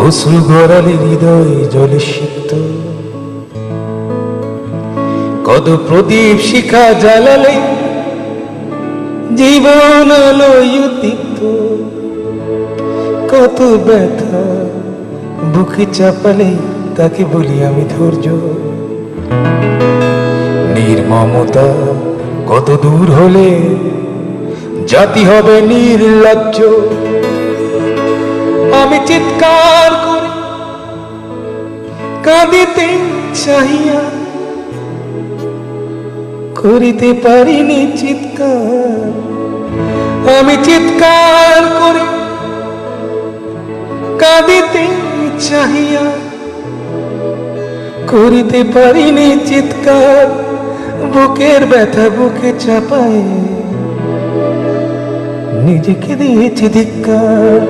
অশ্রু গড়ালে হৃদয় জলে সিক্ত, কত প্রদীপ শিখা জ্বালালে জীবন আলোয় উদ্দীপ্ত, কত ব্যথা বুকে চাপালে তাকে বলি আমি ধৈর্য। নির্মমতা কত দূর হলে জাতি হবে নির্লজ্জ। আমি চিৎকার করে কাঁদিতে চাহিয়া করিতে পারিনি চিৎকার। আমি চিৎকার করে কাঁদিতে চাহিয়া করিতে পারিনি চিৎকার। বুকের ব্যথা বুকে চাপায় নিজেকে দিয়েছি ধিক্কার।